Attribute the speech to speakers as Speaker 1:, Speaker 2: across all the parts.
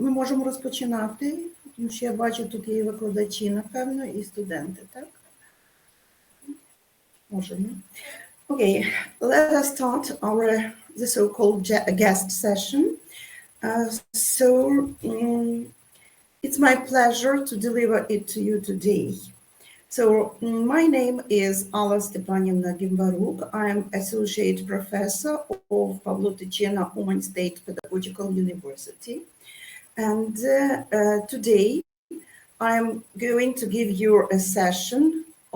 Speaker 1: ми можемо розпочинати, тому що я бачу, тут є викладачі, напевно, і студенти, так? Можемо. Okay, let us start the so-called guest session. It's my pleasure to deliver it to you today. So my name is Alla Stepanivna Gimbaruk. I'm Associate Professor of Pavlo Tycheno Uman State Pedagogical University. And today I'm going to give you a session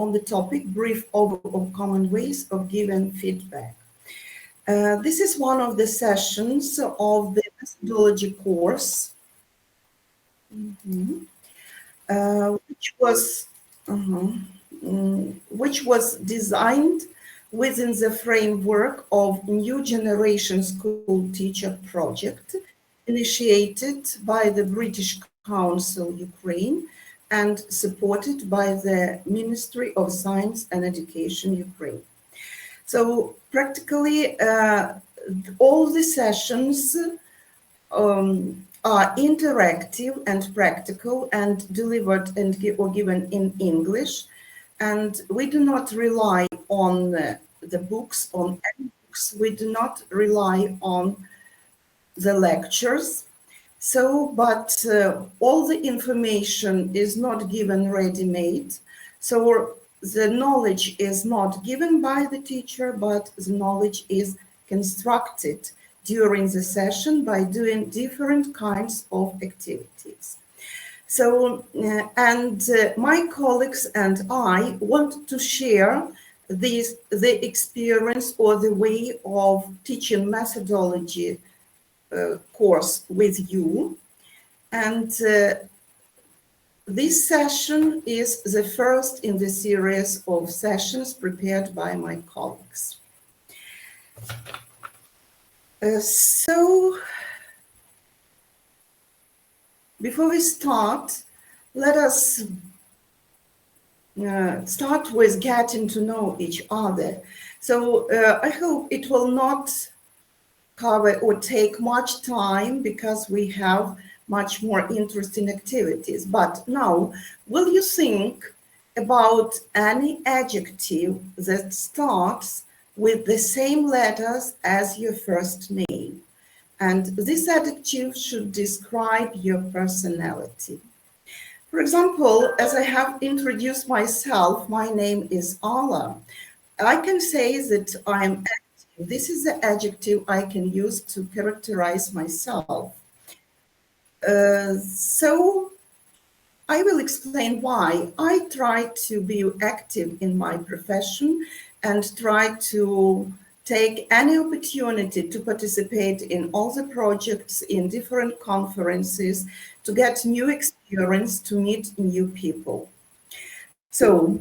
Speaker 1: on the topic Brief Overview of Common Ways of Giving Feedback. This is one of the sessions of the methodology course, which was designed within the framework of New Generation School Teacher Project, initiated by the British Council Ukraine and supported by the Ministry of Science and Education Ukraine. So practically all the sessions are interactive and practical and delivered or given in English. And we do not rely on the books, on any books. We do not rely on the lectures. But all the information is not given ready-made. So the knowledge is not given by the teacher, but the knowledge is constructed during the session by doing different kinds of activities. So, my colleagues and I want to share the experience or the way of teaching methodology course with you. And this session is the first in the series of sessions prepared by my colleagues. So, before we start, let us start with getting to know each other. So I hope it will not cover or take much time because we have much more interesting activities. But now, will you think about any adjective that starts with the same letters as your first name? And this adjective should describe your personality. For example, as I have introduced myself, my name is Alla. I can say that I'm active. This is the adjective I can use to characterize myself. So I will explain why I try to be active in my profession and try to take any opportunity to participate in all the projects, in different conferences, to get new experience, to meet new people. So,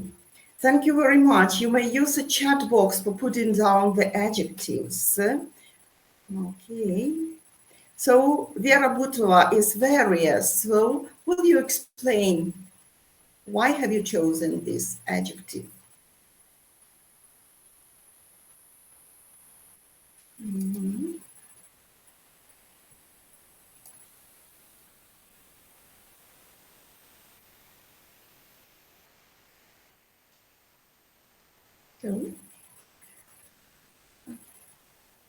Speaker 1: thank you very much. You may use a chat box for putting down the adjectives. Okay. So, Vera Butova is various. So, will you explain why have you chosen this adjective? So,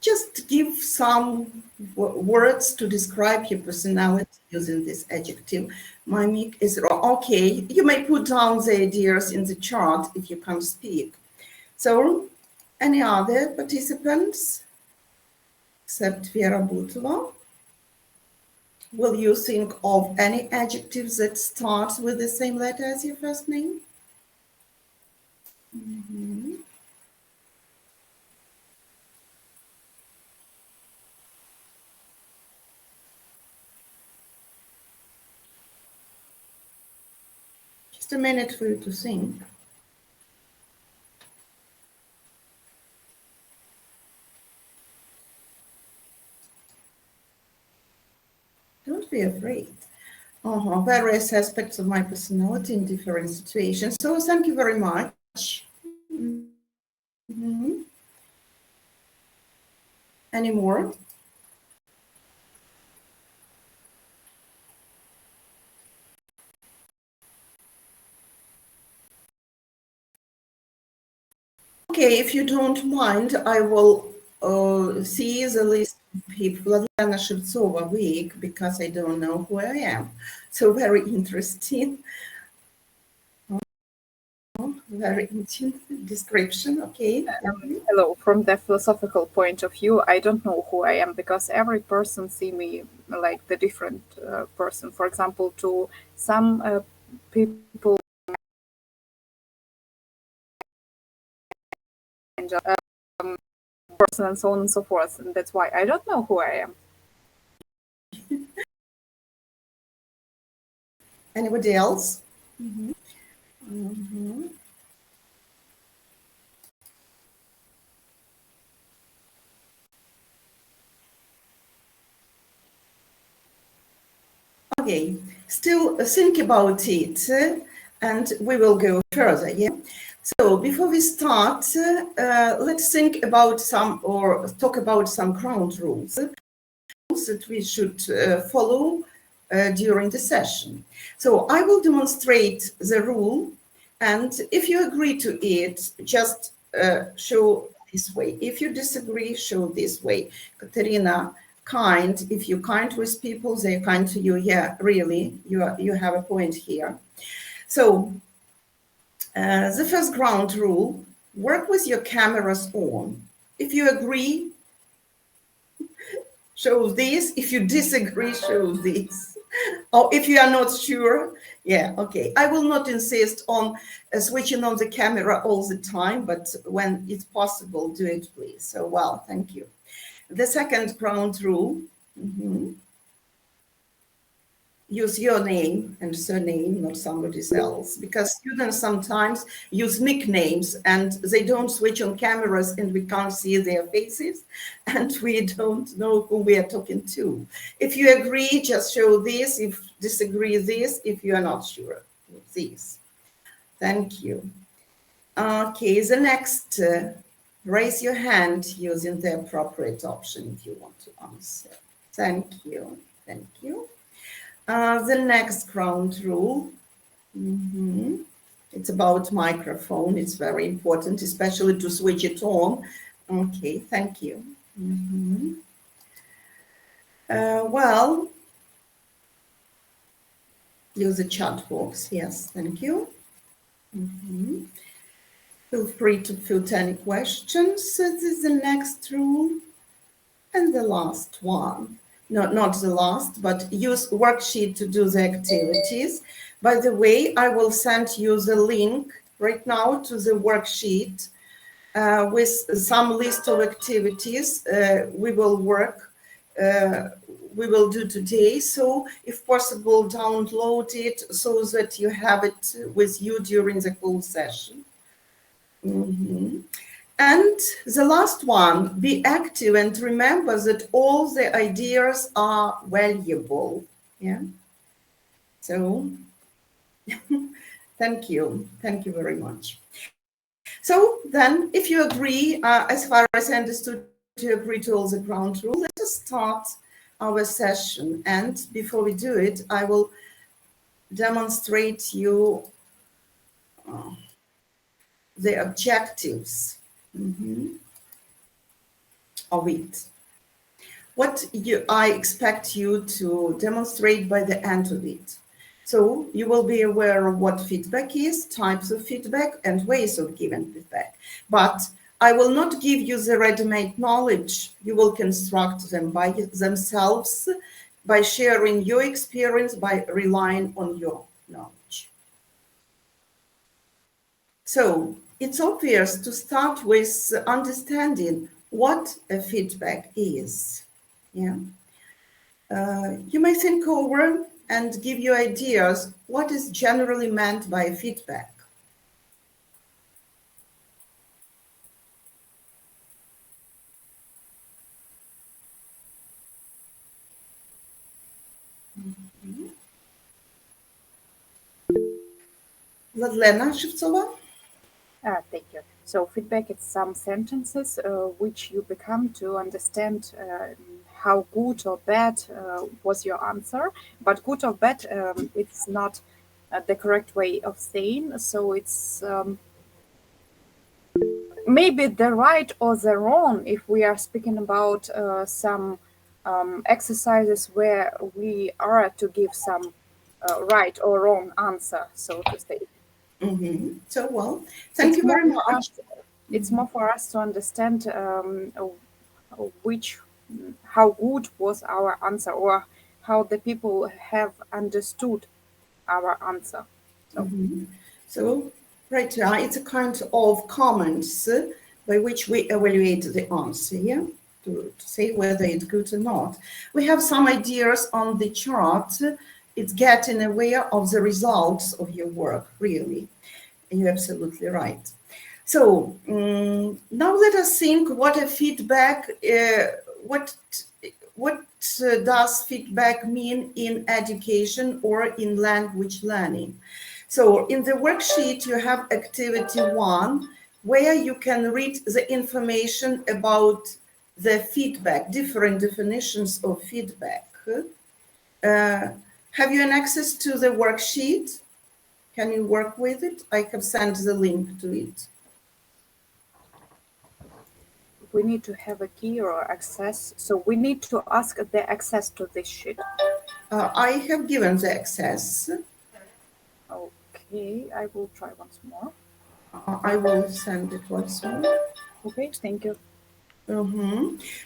Speaker 1: just give some words to describe your personality using this adjective. My mic is okay. You may put down the ideas in the chat if you can't speak. So, any other participants except Vera Butova? Will you think of any adjective that starts with the same letter as your first name? Just a minute for you to think. Don't be afraid. Various aspects of my personality in different situations. So thank you very much. Any more? Okay, if you don't mind, I will see the list of people. Vladlena Shevtsova week, because I don't know who I am. So very interesting. Very interesting description. Okay.
Speaker 2: Hello, from the philosophical point of view, I don't know who I am because every person see me like the different person. For example, to some people, person and so on and so forth, and that's why I don't know who I am.
Speaker 1: Anybody else? Mm-hmm. Okay, still think about it, and we will go further. Yeah. So before we start, let's think about some or talk about some ground rules that we should follow during the session. So I will demonstrate the rule, and if you agree to it, just show this way. If you disagree, show this way. Katerina, kind. If you're kind with people, they're kind to you. Yeah, really, you have a point here. So the first ground rule: work with your cameras on. If you agree, show this. If you disagree, show this. Or if you are not sure, yeah, okay. I will not insist on switching on the camera all the time, but when it's possible, do it, please. So, well, thank you. The second ground rule, use your name and surname, not somebody else, because students sometimes use nicknames and they don't switch on cameras and we can't see their faces and we don't know who we are talking to. If you agree, just show this. If disagree, this. If you are not sure, this. Thank you. Okay, the next, raise your hand using the appropriate option if you want to answer. Thank you. Thank you. The next ground rule, it's about microphone. It's very important, especially to switch it on. Okay, thank you. Well, use the chat box. Yes, thank you. Feel free to put any questions. This is the next rule. And the last one. No, not the last, but use worksheet to do the activities. By the way, I will send you the link right now to the worksheet with some list of activities we will do today. So if possible, download it so that you have it with you during the whole session. And the last one, be active and remember that all the ideas are valuable. Yeah. So thank you. Thank you very much. So then, if you agree, as far as I understood, you agree to all the ground rules, let us start our session. And before we do it, I will demonstrate you the objectives of it. What I expect you to demonstrate by the end of it. So you will be aware of what feedback is, types of feedback, and ways of giving feedback. But I will not give you the ready-made knowledge. You will construct them by themselves, by sharing your experience, by relying on your knowledge. So it's obvious to start with understanding what a feedback is. Yeah. You may think over and give you ideas what is generally meant by feedback. Vladlena Shevtsova?
Speaker 2: Thank you. So feedback is some sentences which you become to understand how good or bad was your answer. But good or bad, it's not the correct way of saying. So it's maybe the right or the wrong, if we are speaking about some exercises where we are to give some right or wrong answer, so to say.
Speaker 1: So, well, thank
Speaker 2: It's
Speaker 1: you
Speaker 2: more
Speaker 1: very
Speaker 2: for
Speaker 1: much.
Speaker 2: us. It's more for us to understand which how good was our answer, or how the people have understood our answer. So
Speaker 1: So, right, it's a kind of comments by which we evaluate the answer, yeah, to say whether it's good or not. We have some ideas on the chart. It's getting aware of the results of your work, really. You're absolutely right. So now let us think what a feedback, what does feedback mean in education or in language learning? So in the worksheet, you have activity 1, where you can read the information about the feedback, different definitions of feedback. Have you an access to the worksheet? Can you work with it? I have sent the link to it.
Speaker 2: we need to have a key or access. So we need to ask the access to this sheet.
Speaker 1: I have given the access.
Speaker 2: Okay, I will try once more.
Speaker 1: I will send it once more.
Speaker 2: Okay, thank you.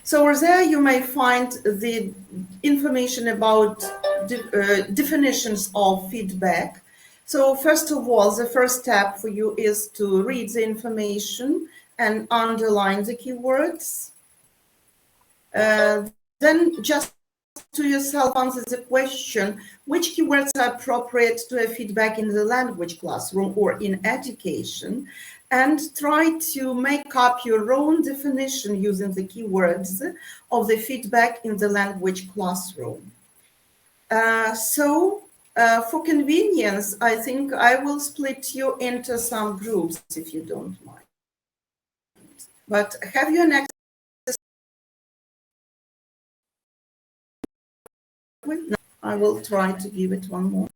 Speaker 1: So there you may find the information about definitions of feedback. So first of all, the first step for you is to read the information and underline the keywords. Then just to yourself answer the question, which keywords are appropriate to a feedback in the language classroom or in education, and try to make up your own definition using the keywords of the feedback in the language classroom. For convenience, I think I will split you into some groups if you don't mind. But have you an access? I will try to give it one more.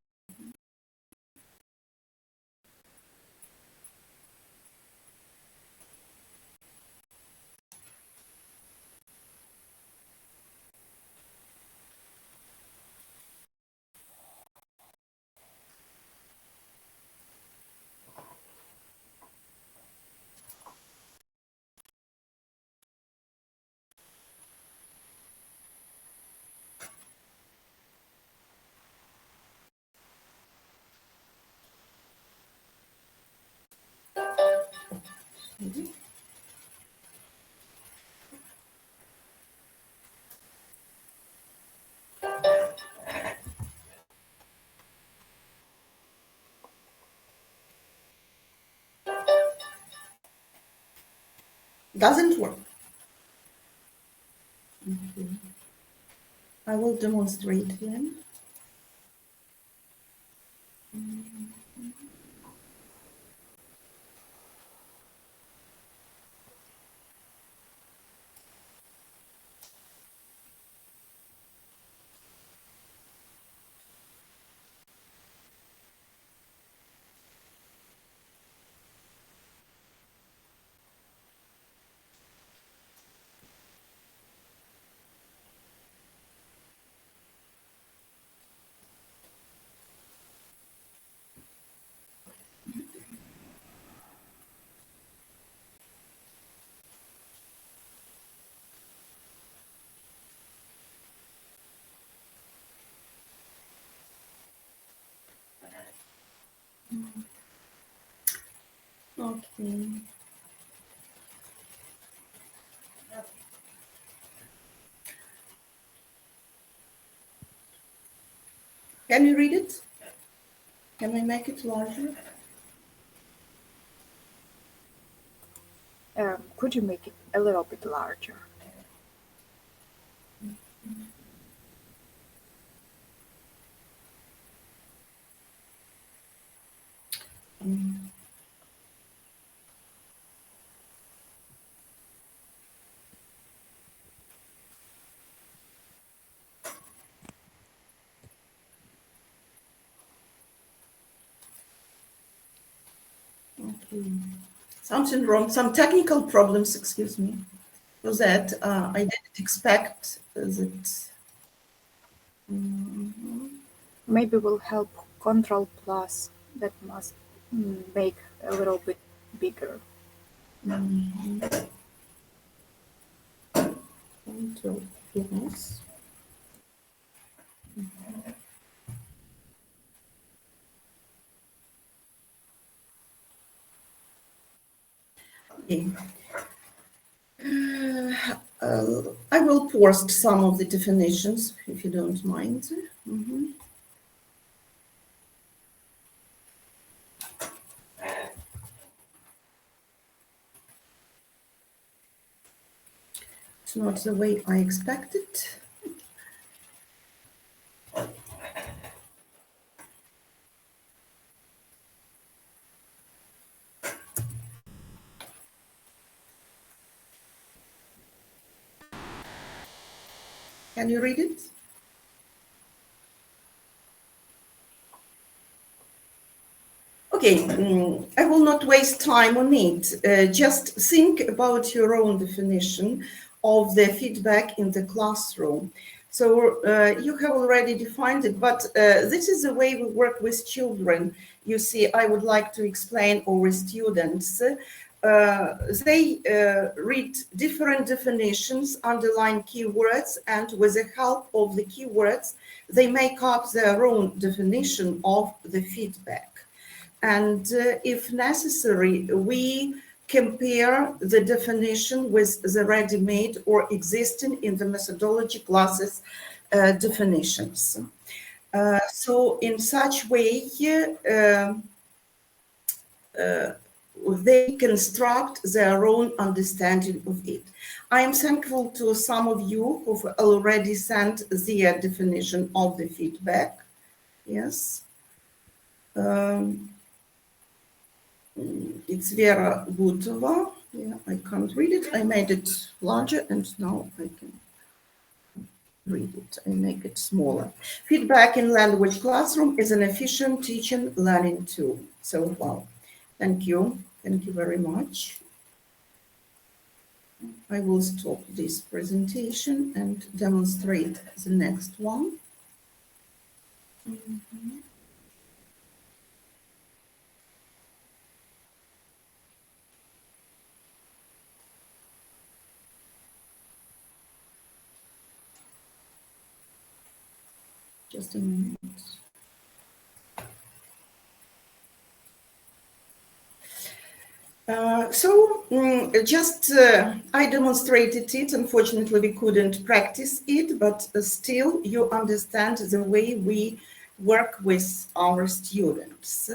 Speaker 1: Doesn't work. Okay. I will demonstrate here. Okay. Can you read it? Can we make it larger?
Speaker 2: Could you make it a little bit larger?
Speaker 1: Okay. Something wrong, some technical problems, excuse me, for that. I didn't expect that.
Speaker 2: Maybe will help Control Plus. That must make a little bit bigger.
Speaker 1: Control plus. Okay. I will post some of the definitions if you don't mind. It's not the way I expected. Can you read it? Okay, I will not waste time on it. Just think about your own definition of the feedback in the classroom. So you have already defined it, but this is the way we work with children. You see, I would like to explain our students. They read different definitions, underline keywords, and with the help of the keywords, they make up their own definition of the feedback. And if necessary, we compare the definition with the ready-made or existing in the methodology classes definitions. So in such way, they construct their own understanding of it. I am thankful to some of you who've already sent their definition of the feedback. Yes. It's Vera Gutova. Yeah, I can't read it. I made it larger and now I can read it. I make it smaller. Feedback in language classroom is an efficient teaching learning tool. So, wow. Thank you. Thank you very much. I will stop this presentation and demonstrate the next one. Just a minute. I demonstrated it. Unfortunately, we couldn't practice it, but still you understand the way we work with our students.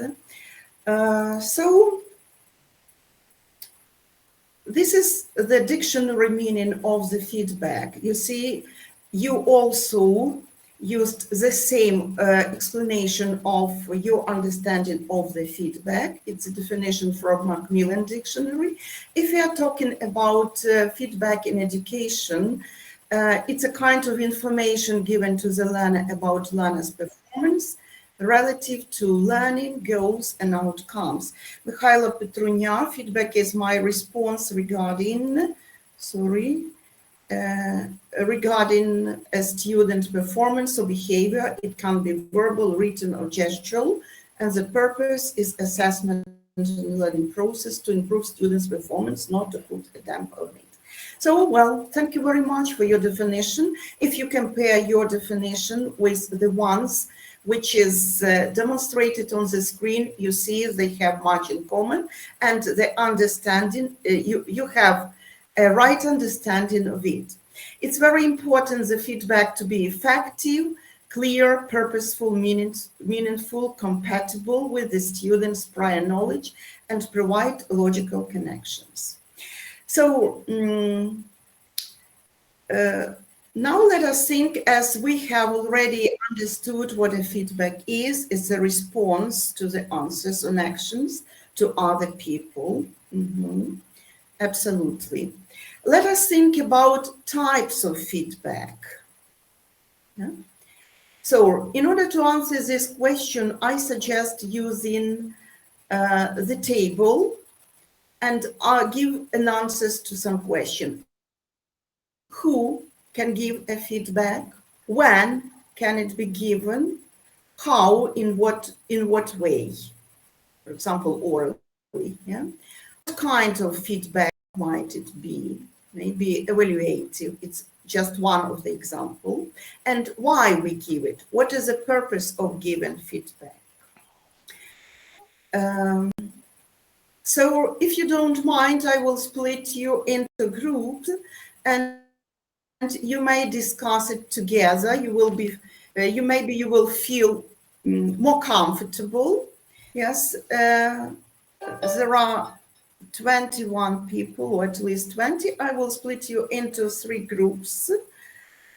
Speaker 1: This is the dictionary meaning of the feedback. You see, you also used the same explanation of your understanding of the feedback. It's a definition from Macmillan Dictionary. If we are talking about feedback in education, it's a kind of information given to the learner about learner's performance relative to learning goals and outcomes. Mikhailo Petrunia, feedback is my response regarding, regarding a student performance or behavior. It can be verbal, written, or gestural, and the purpose is assessment and learning process to improve students' performance, not to put a damper on it. So, well, thank you very much for your definition. If you compare your definition with the ones which is demonstrated on the screen, you see they have much in common, and the understanding, you have a right understanding of it. It's very important the feedback to be effective, clear, purposeful, meaningful, compatible with the student's prior knowledge, and provide logical connections. So now let us think, as we have already understood what a feedback is. It's a response to the answers and actions to other people. Absolutely. Let us think about types of feedback. Yeah? So in order to answer this question, I suggest using the table and give an answers to some question. Who can give a feedback? When can it be given? How? In what way? For example, orally. Yeah. What kind of feedback might it be? Maybe evaluative. It's just one of the example. And why we give it? What is the purpose of giving feedback? So if you don't mind, I will split you into groups, and you may discuss it together. You will be, you will feel more comfortable. Yes, there are 21 people, or at least 20. I will split you into 3 groups.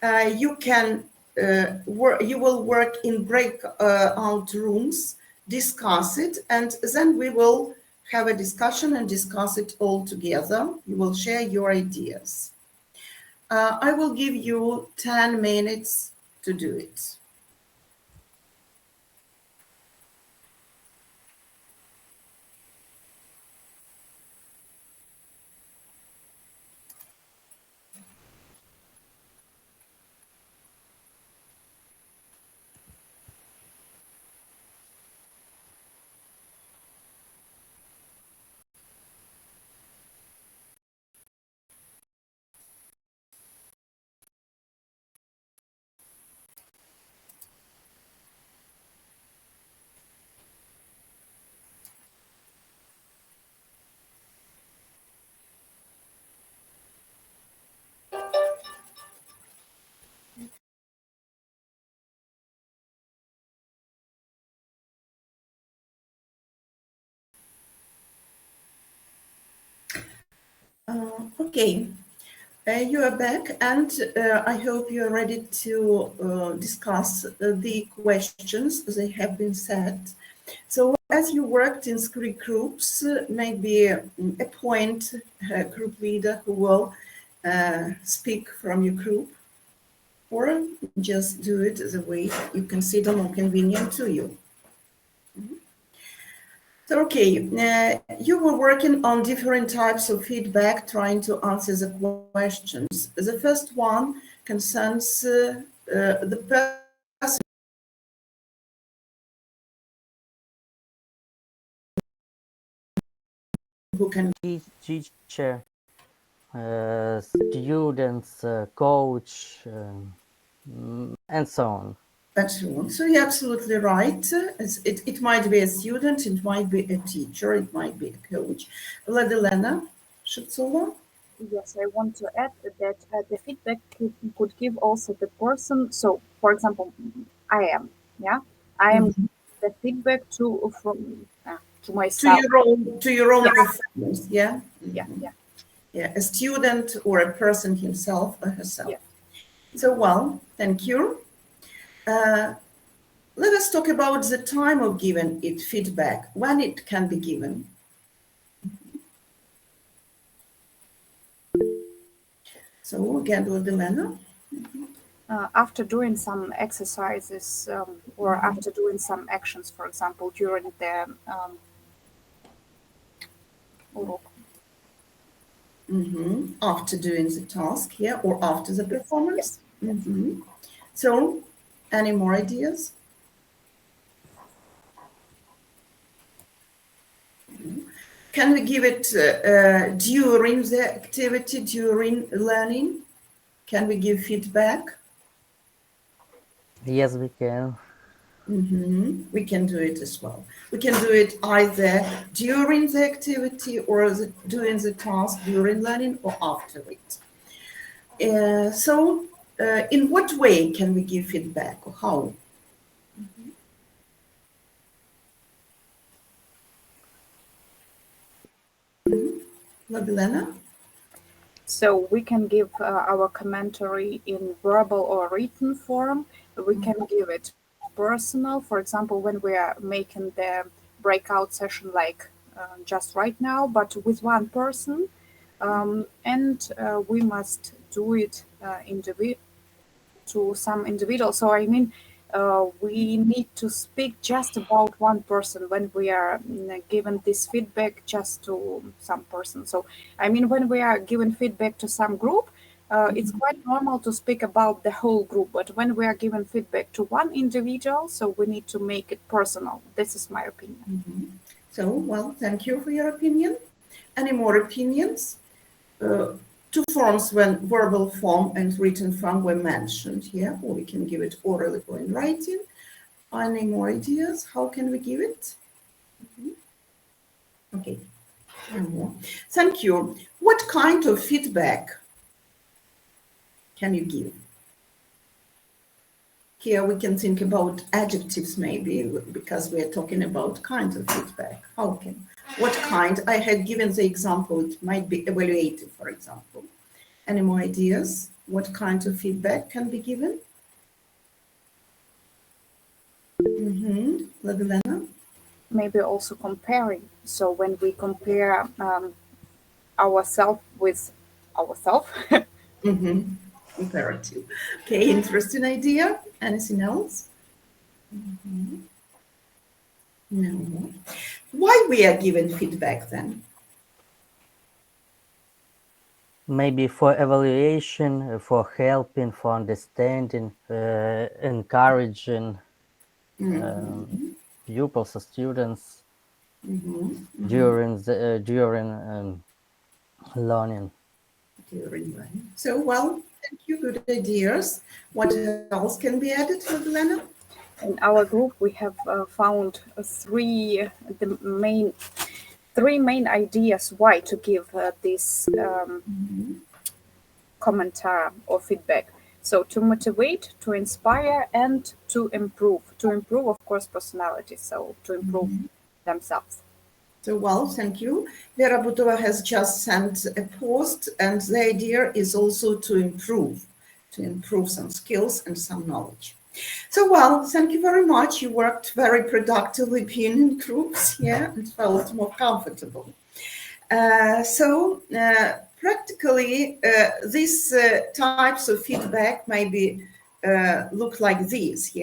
Speaker 1: You can you will work in breakout rooms, discuss it, and then we will have a discussion and discuss it all together. You will share your ideas. I will give you 10 minutes to do it. Okay, you are back, and I hope you are ready to discuss the questions they have been set. So as you worked in 3 groups, maybe appoint a group leader who will speak from your group, or just do it the way you consider more convenient to you. So, okay, you were working on different types of feedback, trying to answer the questions. The first one concerns the person who can
Speaker 3: Teacher, students, coach, and so on.
Speaker 1: So you're absolutely right. It might be a student, it might be a teacher, it might be a coach. Vladilena Shevtsova.
Speaker 2: Yes, I want to add that the feedback could give also the person. So, for example, I am, yeah, I am the feedback to
Speaker 1: To
Speaker 2: myself.
Speaker 1: your own performance, yeah?
Speaker 2: Yeah,
Speaker 1: Yeah, a student or a person himself or herself.
Speaker 2: Yeah.
Speaker 1: So, well, thank you. Let us talk about the time of giving it feedback, when it can be given. So again, Vladilena.
Speaker 2: After doing some exercises or after doing some actions, for example, during the урок.
Speaker 1: After doing the task, yeah, or after the performance.
Speaker 2: Yes.
Speaker 1: So, any more ideas? Can we give it during the activity, during learning? Can we give feedback?
Speaker 3: Yes, we can.
Speaker 1: We can do it as well. We can do it either during the activity or doing the task during learning or after it. So, in what way can we give feedback or how? Vladilena?
Speaker 2: So we can give our commentary in verbal or written form. We can give it personal. For example, when we are making the breakout session, like just right now, but with one person, and we must do it to some individual. So I mean, we need to speak just about one person when we are given this feedback just to some person. So, I mean, when we are given feedback to some group, it's quite normal to speak about the whole group. But when we are given feedback to one individual, so we need to make it personal. This is my opinion.
Speaker 1: So, well, thank you for your opinion. Any more opinions? Two forms when verbal form and written form were mentioned here, or we can give it orally or in writing. Any more ideas? How can we give it? Okay, one more. Thank you. What kind of feedback can you give? Here we can think about adjectives maybe, because we are talking about kinds of feedback. What kind? I had given the example, it might be evaluative, for example. Any more ideas? What kind of feedback can be given? Ladilena?
Speaker 2: Maybe also comparing. So when we compare ourselves with ourselves.
Speaker 1: Comparative. Okay, interesting idea. Anything else? No. Why we are given feedback then?
Speaker 3: Maybe for evaluation, for helping, for understanding, encouraging pupils or students during learning.
Speaker 1: During learning. So, well, thank you. Good ideas. What else can be added, Ladilena?
Speaker 2: In our group, we have found three main ideas why to give this commentary or feedback. So to motivate, to inspire, and to improve. To improve, of course, personality. So to improve themselves.
Speaker 1: So, well, thank you. Vera Butova has just sent a post, and the idea is also to improve some skills and some knowledge. So, well, thank you very much. You worked very productively being in groups, and felt more comfortable. Practically, these types of feedback maybe look like this,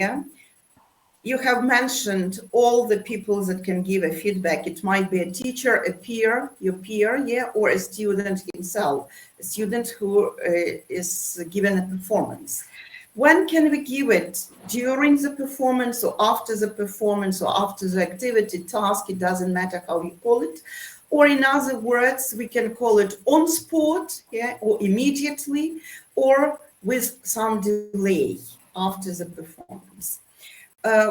Speaker 1: You have mentioned all the people that can give a feedback. It might be a teacher, a peer, your peer, or a student himself, a student who is given a performance. When can we give it? During the performance or after the performance or after the activity, task, it doesn't matter how you call it. Or in other words, we can call it on spot, or immediately, or with some delay after the performance.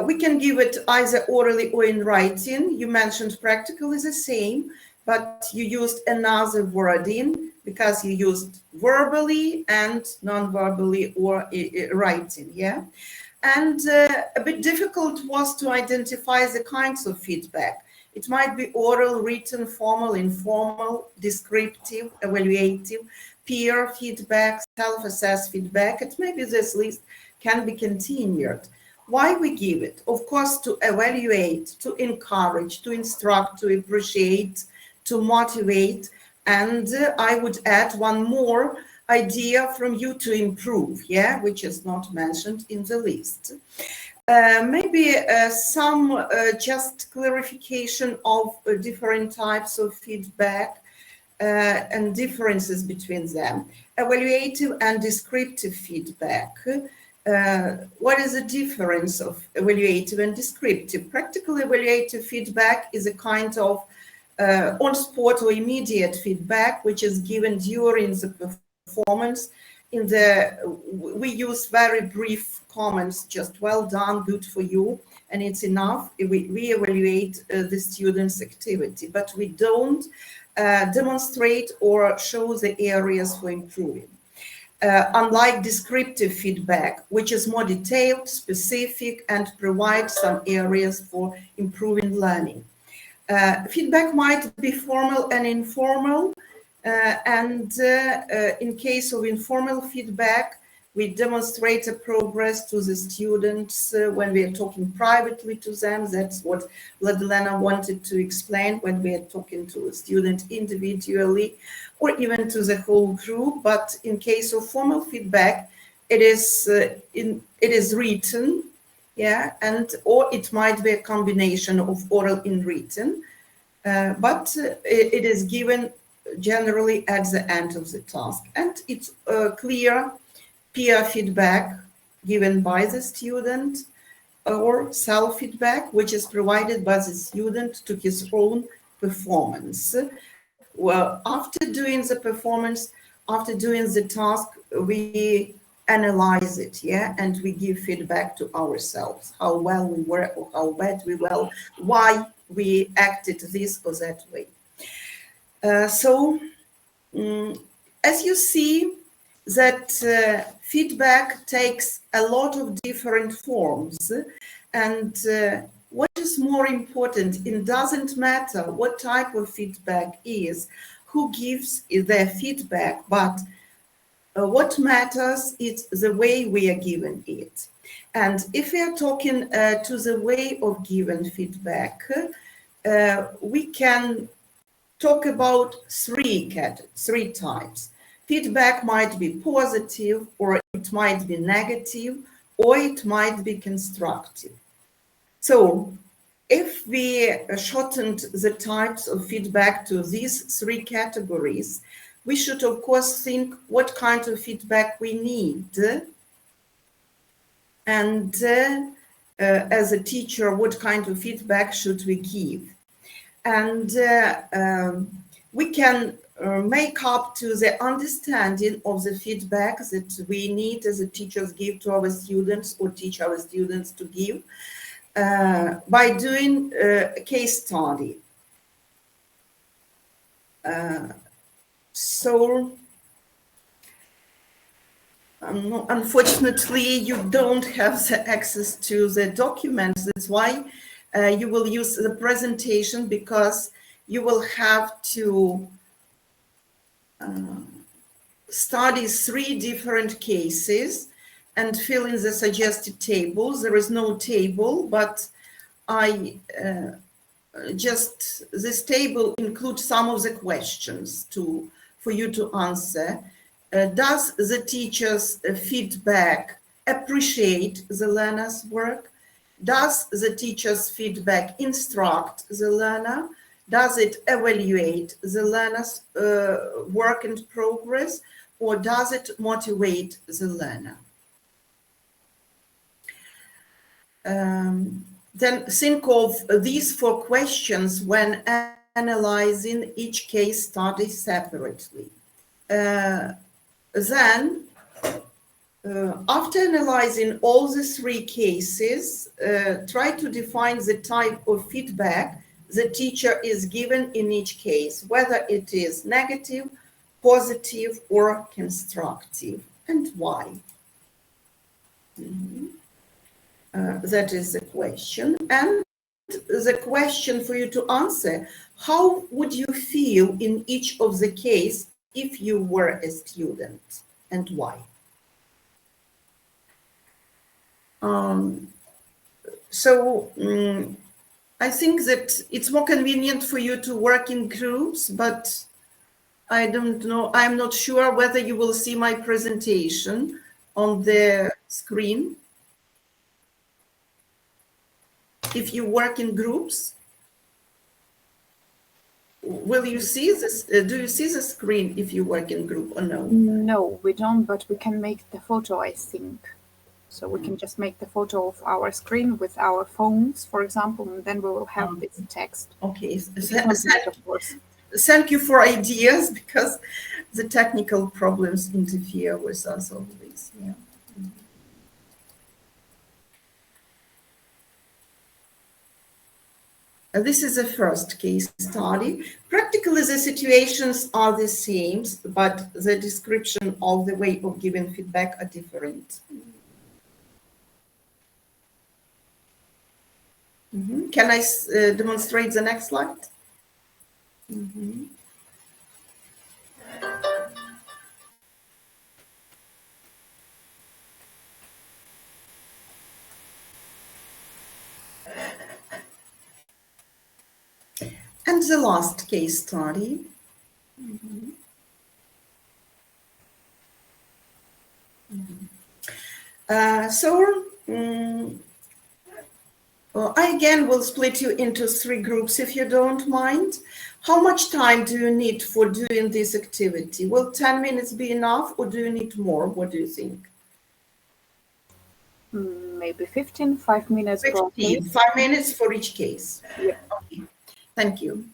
Speaker 1: We can give it either orally or in writing. You mentioned practical is the same, but you used another wording because you used verbally and non-verbally or writing, And a bit difficult was to identify the kinds of feedback. It might be oral, written, formal, informal, descriptive, evaluative, peer feedback, self-assessed feedback. It maybe this list can be continued. Why we give it? Of course, to evaluate, to encourage, to instruct, to appreciate, to motivate. And I would add one more idea from you to improve, which is not mentioned in the list. Maybe some just clarification of different types of feedback and differences between them. Evaluative and descriptive feedback. What is the difference of evaluative and descriptive? Practical evaluative feedback is a kind of on-spot or immediate feedback, which is given during the performance. We use very brief comments, just well done, good for you, and it's enough. We evaluate the student's activity, but we don't demonstrate or show the areas for improving. Unlike descriptive feedback, which is more detailed, specific, and provides some areas for improving learning. Feedback might be formal and informal, and in case of informal feedback, we demonstrate a progress to the students when we are talking privately to them. That's what Ladilena wanted to explain when we are talking to a student individually or even to the whole group. But in case of formal feedback, it is written yeah, and or it might be a combination of oral and written, but it is given generally at the end of the task, and it's clear peer feedback given by the student or self-feedback, which is provided by the student to his own performance. Well, after doing the performance, after doing the task, we analyze it, yeah, and we give feedback to ourselves, how well we were or how bad we were, why we acted this or that way. As you see, that feedback takes a lot of different forms, and what is more important, it doesn't matter what type of feedback is, who gives their feedback, but what matters is the way we are given it. And if we are talking to the way of giving feedback, we can talk about three types. Feedback might be positive, or it might be negative, or it might be constructive. So if we shortened the types of feedback to these three categories, we should, of course, think what kind of feedback we need. And as a teacher, what kind of feedback should we give? And we can make up to the understanding of the feedback that we need as a teachers give to our students or teach our students to give by doing a case study. So unfortunately, you don't have the access to the documents. That's why you will use the presentation, because you will have to study 3 different cases and fill in the suggested tables. There is no table, but this table includes some of the questions for you to answer. Does the teacher's feedback appreciate the learner's work? Does the teacher's feedback instruct the learner? Does it evaluate the learner's work in progress, or does it motivate the learner? Then think of these 4 questions when analyzing each case study separately. Then, after analyzing all the 3 cases, try to define the type of feedback the teacher is given in each case, whether it is negative, positive, or constructive, and why. That is the question. And the question for you to answer, how would you feel in each of the case if you were a student, and why? I think that it's more convenient for you to work in groups, but I don't know, I'm not sure whether you will see my presentation on the screen. If you work in groups, will you see this? Do you see the screen if you work in group or no?
Speaker 2: No, we don't, but we can make the photo, I think. So we can just make the photo of our screen with our phones, for example, and then we will have this text.
Speaker 1: Okay,
Speaker 2: Of course.
Speaker 1: Thank you for ideas, because the technical problems interfere with us always. Yeah. This is the first case study. Practically, the situations are the same, but the description of the way of giving feedback are different. Can I demonstrate the next slide? And the last case study. I again will split you into 3 groups if you don't mind. How much time do you need for doing this activity? Will 10 minutes be enough or do you need more? What do you think?
Speaker 2: Maybe 15, 5 minutes per
Speaker 1: 15,
Speaker 2: case.
Speaker 1: 5 minutes for each case.
Speaker 2: Yeah.
Speaker 1: Okay, thank you.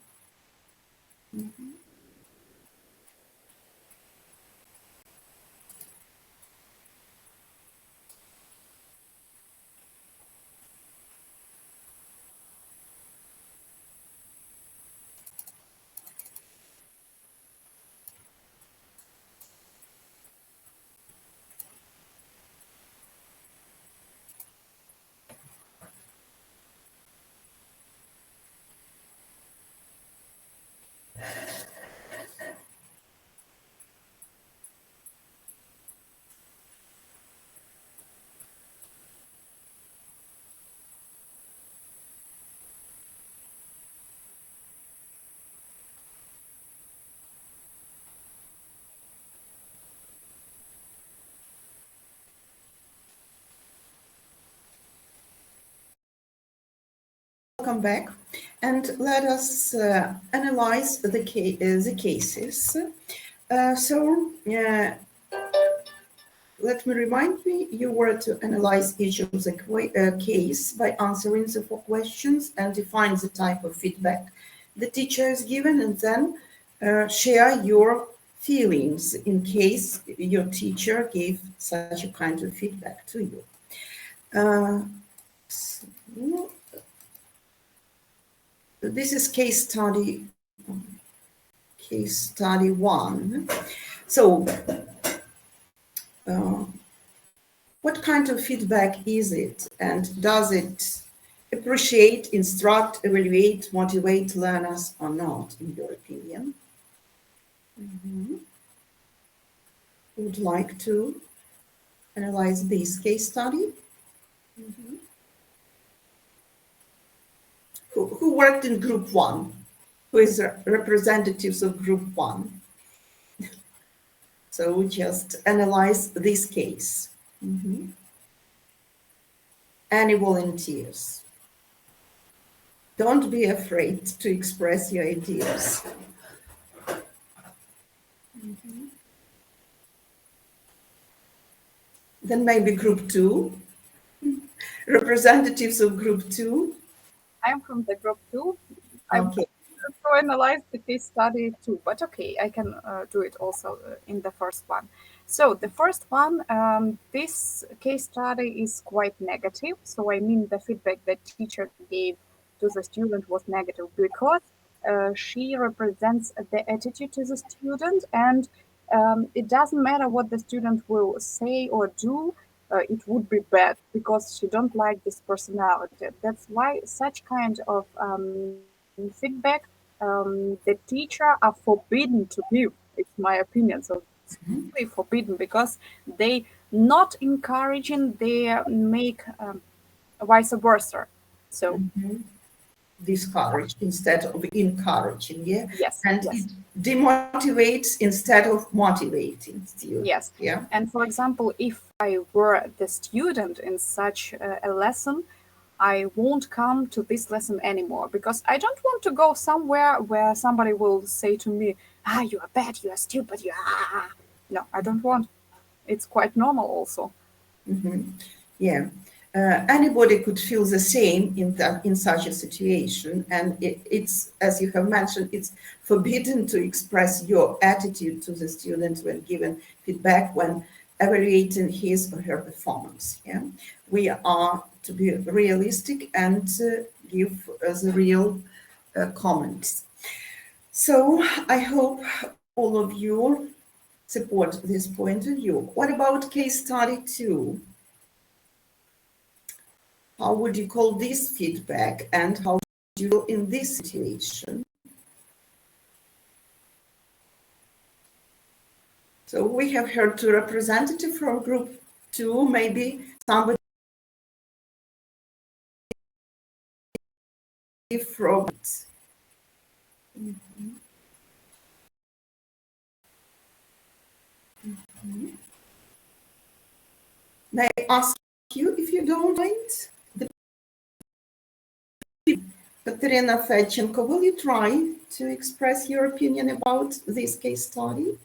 Speaker 1: Welcome back, and let us analyze the cases. Let me remind me, you were to analyze each of the case by answering the 4 questions and define the type of feedback the teacher is given, and then share your feelings in case your teacher gave such a kind of feedback to you. So, this is case study 1. So, what kind of feedback is it, and does it appreciate, instruct, evaluate, motivate learners or not, in your opinion? Would like to analyze this case study? Who worked in group 1? Who is representatives of group 1? So we just analyze this case. Any volunteers? Don't be afraid to express your ideas. Then maybe group 2, representatives of group 2.
Speaker 2: I'm from the group 2. I
Speaker 1: Okay.
Speaker 2: to analyze the case study too, but okay, I can do it also in the first one. So the first one, this case study is quite negative. So I mean the feedback that teacher gave to the student was negative because she represents the attitude to the student, and it doesn't matter what the student will say or do. It would be bad because she don't like this personality. That's why such kind of feedback the teacher are forbidden to give. It's my opinion. So it's really forbidden because they not encouraging. They make vice versa. So
Speaker 1: Discourage instead of encouraging, yeah?
Speaker 2: yes,
Speaker 1: And
Speaker 2: yes.
Speaker 1: it demotivates instead of motivating students.
Speaker 2: Yes.
Speaker 1: Yeah.
Speaker 2: And for example, if I were the student in such a lesson, I won't come to this lesson anymore because I don't want to go somewhere where somebody will say to me, you are bad, you are stupid, you are. No, I don't want. It's quite normal also.
Speaker 1: Yeah. Anybody could feel the same in such a situation, and it's, as you have mentioned, it's forbidden to express your attitude to the student when given feedback, when evaluating his or her performance. Yeah, we are to be realistic and give the real comments. So I hope all of you support this point of view. What about case study 2? How would you call this feedback, and how would you do in this situation? So we have heard 2 representatives from group 2, maybe somebody from it. May I ask you, if you don't mind, Katerina Fedchenko, will you try to express your opinion about this case study?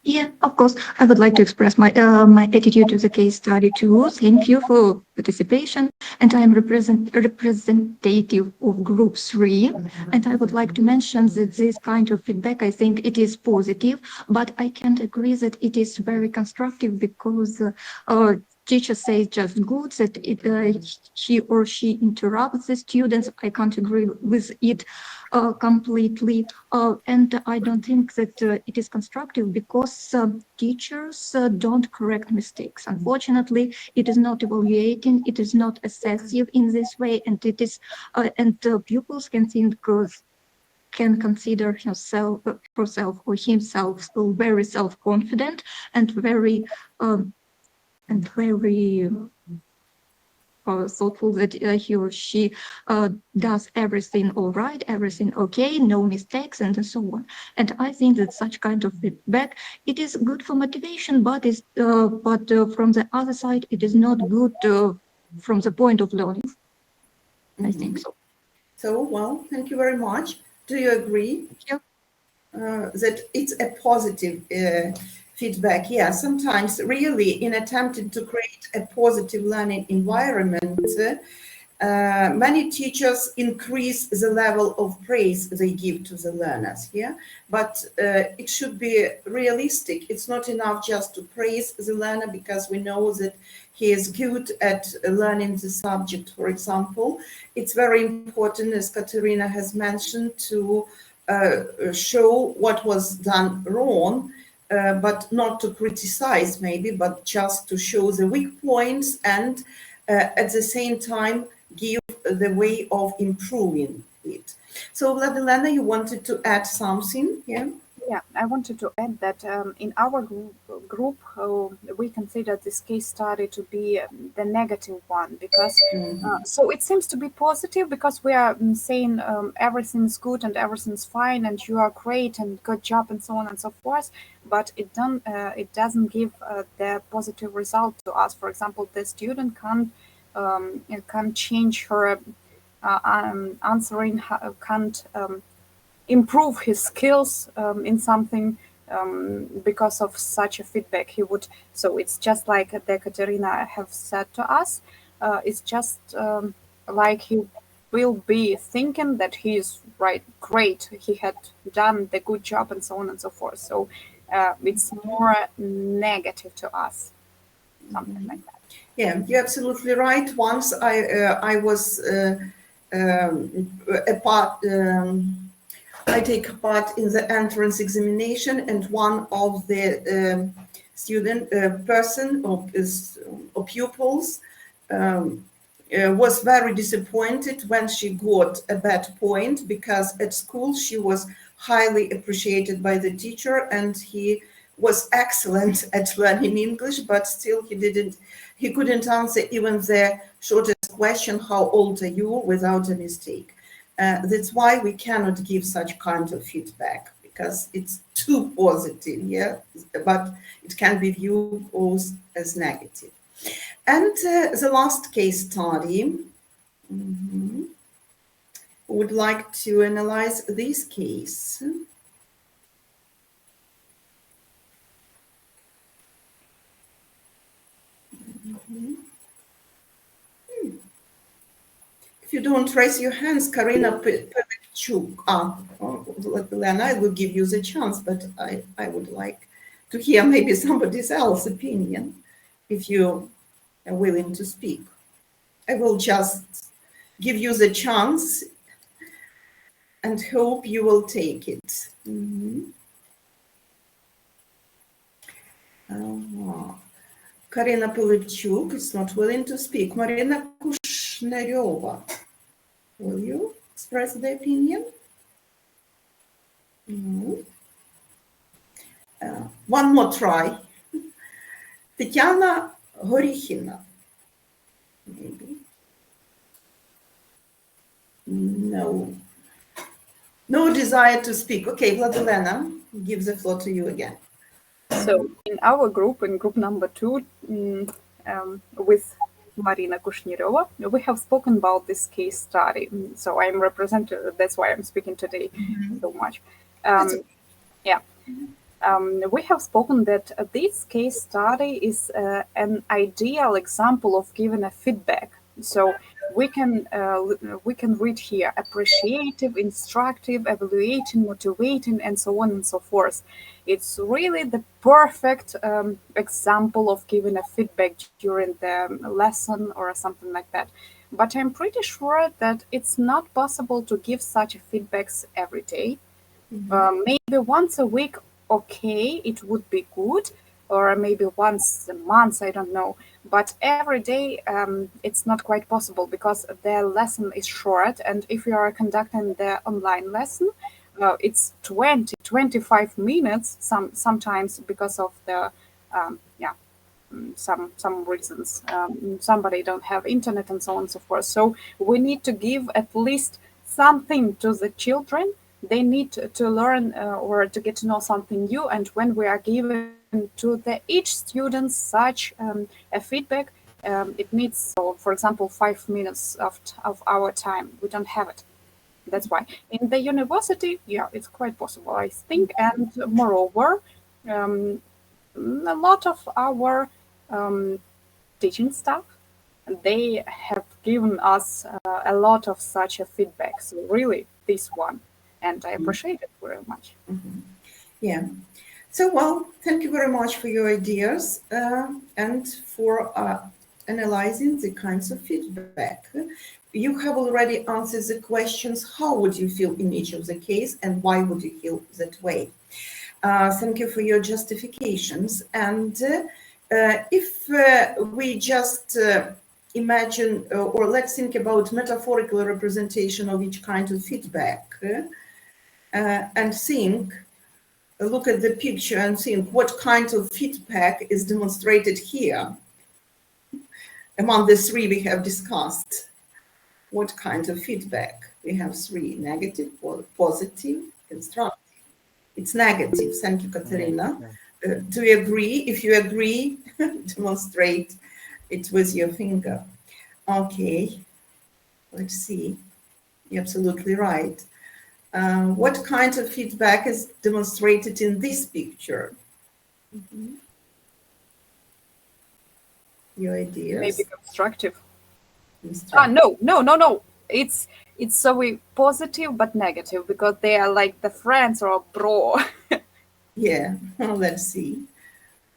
Speaker 4: Yeah, of course. I would like to express my my attitude to the case study too. Thank you for participation. And I am representative of Group 3. And I would like to mention that this kind of feedback, I think it is positive, but I can't agree that it is very constructive because teacher says just good that he or she interrupts the students. I can't agree with it completely. And I don't think that it is constructive because teachers don't correct mistakes. Unfortunately, it is not evaluating, it is not assessive in this way, and it is pupils can think can consider herself or himself still very self-confident and very thoughtful that he or she does everything all right, everything okay, no mistakes, and so on. And I think that such kind of feedback, it is good for motivation, but from the other side, it is not good from the point of learning. I think so.
Speaker 1: So, well, thank you very much. Do you agree
Speaker 4: Yeah.
Speaker 1: that it's a positive feedback? Yeah, sometimes really in attempting to create a positive learning environment, many teachers increase the level of praise they give to the learners, yeah? But it should be realistic. It's not enough just to praise the learner because we know that he is good at learning the subject, for example. It's very important, as Katerina has mentioned, to show what was done wrong, but not to criticize maybe, but just to show the weak points and at the same time give the way of improving it. So Vladilena, you wanted to add something, yeah?
Speaker 2: Yeah, I wanted to add that in our group we consider this case study to be the negative one because so it seems to be positive because we are saying everything's good and everything's fine and you are great and good job and so on and so forth, but it doesn't give the positive result to us. For example, the student can't change her answering, can't improve his skills in something because of such a feedback he would. So it's just like the Katerina have said to us, it's just like he will be thinking that he is great, he had done the good job and so on and so forth. So it's more negative to us, something like that.
Speaker 1: Yeah, you're absolutely right. Once I was I take part in the entrance examination, and one of the person or pupils was very disappointed when she got a bad point because at school she was highly appreciated by the teacher and he was excellent at learning English, but still he couldn't answer even the shortest question, how old are you, without a mistake. That's why we cannot give such kind of feedback because it's too positive, yeah, but it can be viewed also as negative. And the last case study, would like to analyze this case. If you don't raise your hands, Karina Pevchuk, Lena, I will give you the chance, but I would like to hear maybe somebody else's opinion if you are willing to speak. I will just give you the chance and hope you will take it. Karina Pevchuk is not willing to speak. Marina Kushnareva, will you express the opinion? No. One more try. Tatiana Gorikhina, maybe. No. No desire to speak. Okay, Vladilena, give the floor to you again.
Speaker 2: So in our group, in group number 2, with Marina Kushnirova. We have spoken about this case study, so I'm representative. That's why I'm speaking today so much.
Speaker 1: That's
Speaker 2: Yeah. We have spoken that this case study is an ideal example of giving a feedback. So we can read here appreciative, instructive, evaluating, motivating, and so on and so forth. It's really the perfect example of giving a feedback during the lesson or something like that. But I'm pretty sure that it's not possible to give such feedbacks every day. Maybe once a week, okay, it would be good, or maybe once a month, I don't know. But every day, it's not quite possible because the lesson is short. And if you are conducting the online lesson, it's 20, 25 minutes sometimes because of the, some reasons. Somebody don't have internet and so on and so forth. So we need to give at least something to the children. They need to learn or to get to know something new. And when we are giving to each student such a feedback, it needs, so for example, 5 minutes of our time. We don't have it. That's why in the university, yeah, it's quite possible, I think. And moreover, a lot of our teaching staff, they have given us a lot of such a feedback. So really, this one, and I appreciate it very much.
Speaker 1: Yeah. So, well, thank you very much for your ideas and for analyzing the kinds of feedback. You have already answered the questions, how would you feel in each of the case and why would you feel that way? Thank you for your justifications. And if we just imagine, or let's think about metaphorical representation of each kind of feedback and think, look at the picture and think what kind of feedback is demonstrated here among the three we have discussed. What kind of feedback? We have three: negative, positive, constructive. It's negative. Thank you, Katerina. Do you agree? If you agree, demonstrate it with your finger. Okay, let's see. You're absolutely right. What kind of feedback is demonstrated in this picture? Your ideas?
Speaker 2: Maybe constructive.
Speaker 1: Constructive.
Speaker 2: No. It's so positive but negative because they are like the friends or bro.
Speaker 1: Yeah, let's see.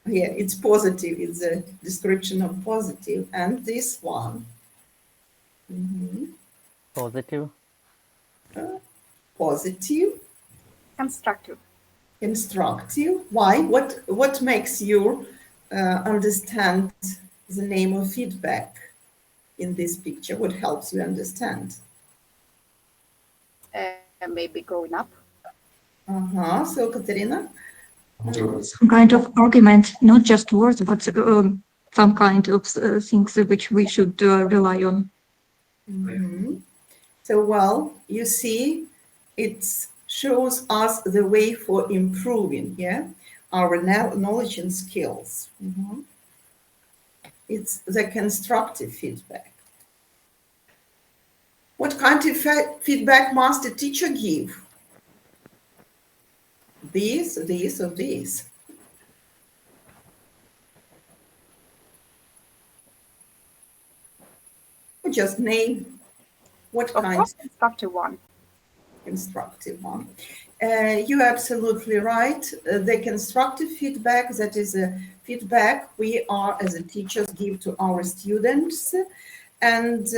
Speaker 1: Yeah, it's positive. It's a description of positive. And this one?
Speaker 3: Positive.
Speaker 1: Positive.
Speaker 2: Constructive.
Speaker 1: Constructive. Why? What makes you understand the name of feedback in this picture? What helps you understand?
Speaker 2: Maybe growing up.
Speaker 1: So, Katerina?
Speaker 4: Some kind of argument, not just words, but some kind of things which we should rely on.
Speaker 1: So, well, you see, it shows us the way for improving, our knowledge and skills. It's the constructive feedback. What kind of feedback must a teacher give? This, or this? Just name what
Speaker 2: Of
Speaker 1: kind.
Speaker 2: course, constructive one.
Speaker 1: Constructive one. You're absolutely right. The constructive feedback, that is a feedback we are as a teachers give to our students. And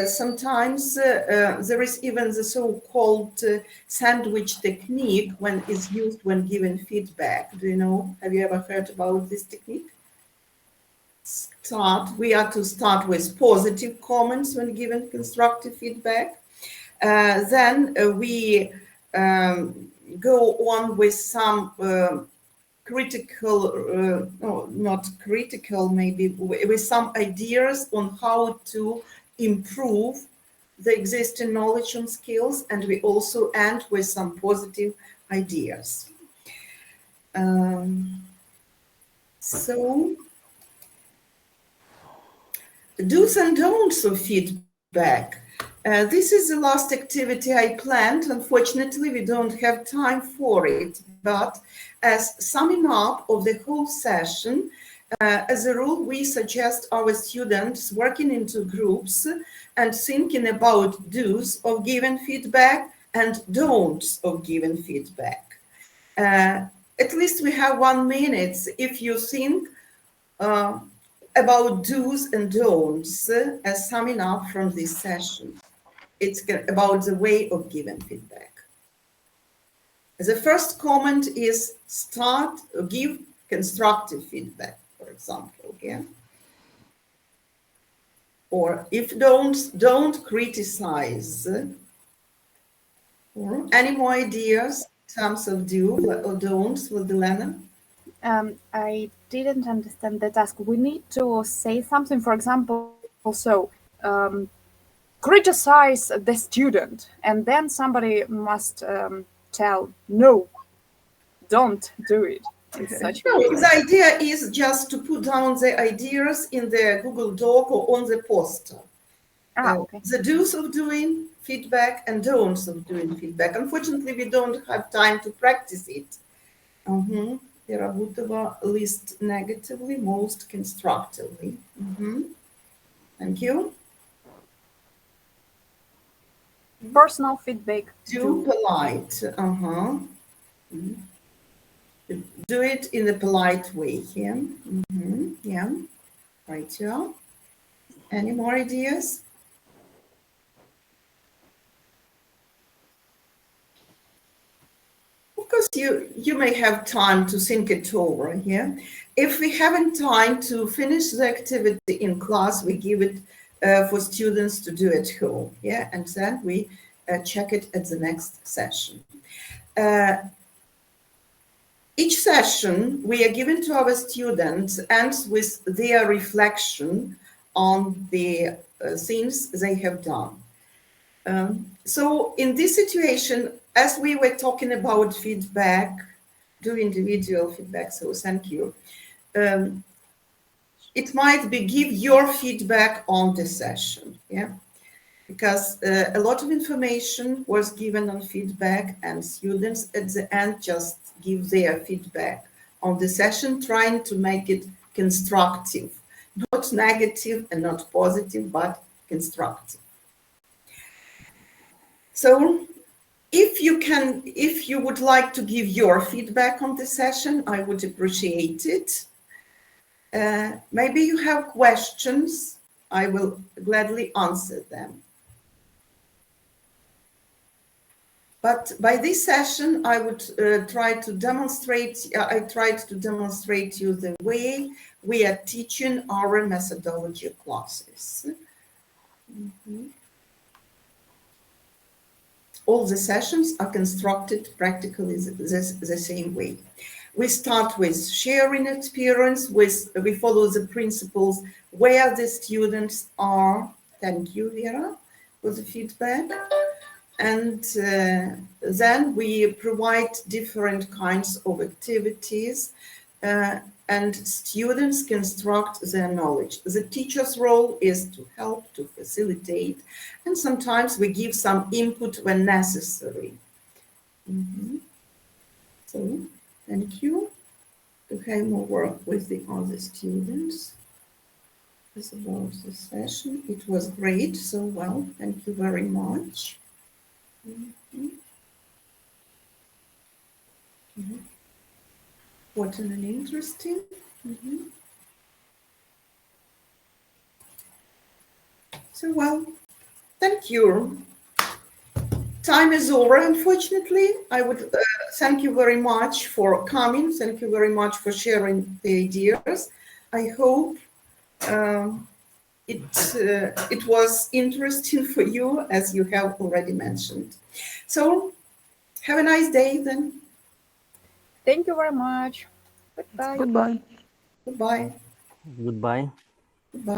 Speaker 1: sometimes there is even the so-called sandwich technique when is used when giving feedback. Do you know? Have you ever heard about this technique? We are to start with positive comments when giving constructive feedback. Then we go on with some critical, not critical, maybe with some ideas on how to improve the existing knowledge and skills, and we also end with some positive ideas. So do's and don'ts of feedback. This is the last activity I planned. Unfortunately, we don't have time for it, but as summing up of the whole session, as a rule, we suggest our students working into groups and thinking about do's of giving feedback and don'ts of giving feedback. At least we have 1 minute if you think about do's and don'ts as summing up from this session. It's about the way of giving feedback. The first comment is start or give constructive feedback, for example, yeah? Or if don't criticize. Or any more ideas in terms of do or don'ts with Elena?
Speaker 2: I didn't understand the task. We need to say something, for example, also criticize the student, and then somebody must tell, no, don't do it. In such
Speaker 1: No,
Speaker 2: way.
Speaker 1: the idea is just to put down the ideas in the Google Doc or on the poster.
Speaker 2: Okay.
Speaker 1: The do's of doing feedback and don'ts of doing feedback. Unfortunately, we don't have time to practice it. Vera Butova list negatively, most constructively. Thank you.
Speaker 2: Personal feedback.
Speaker 1: Too polite. Do it in a polite way. Yeah. Yeah. Right. Yeah. Any more ideas? Of course, you may have time to think it over. Yeah. If we haven't time to finish the activity in class, we give it for students to do at home. Yeah, and then we check it at the next session. Each session we are giving to our students ends with their reflection on the things they have done. So in this situation, as we were talking about feedback, do individual feedback, so thank you. It might be give your feedback on the session, yeah? Because a lot of information was given on feedback and students at the end just give their feedback on the session, trying to make it constructive, not negative and not positive, but constructive. So if you would like to give your feedback on the session, I would appreciate it. Maybe you have questions, I will gladly answer them. But by this session, I would try to demonstrate you the way we are teaching our methodology classes. All the sessions are constructed practically the same way. We start with sharing experience, we follow the principles where the students are. Thank you, Vera, for the feedback. And then we provide different kinds of activities and students construct their knowledge. The teacher's role is to help, to facilitate, and sometimes we give some input when necessary. So, thank you. To have more work with the other students. This is about the session. It was great, so well, thank you very much. What an interesting. So, well, thank you. Time is over, unfortunately. I would thank you very much for coming. Thank you very much for sharing the ideas. I hope it was interesting for you, as you have already mentioned. So, have a nice day then.
Speaker 2: Thank you very much. Goodbye.
Speaker 4: Goodbye.
Speaker 1: Goodbye.
Speaker 3: Goodbye.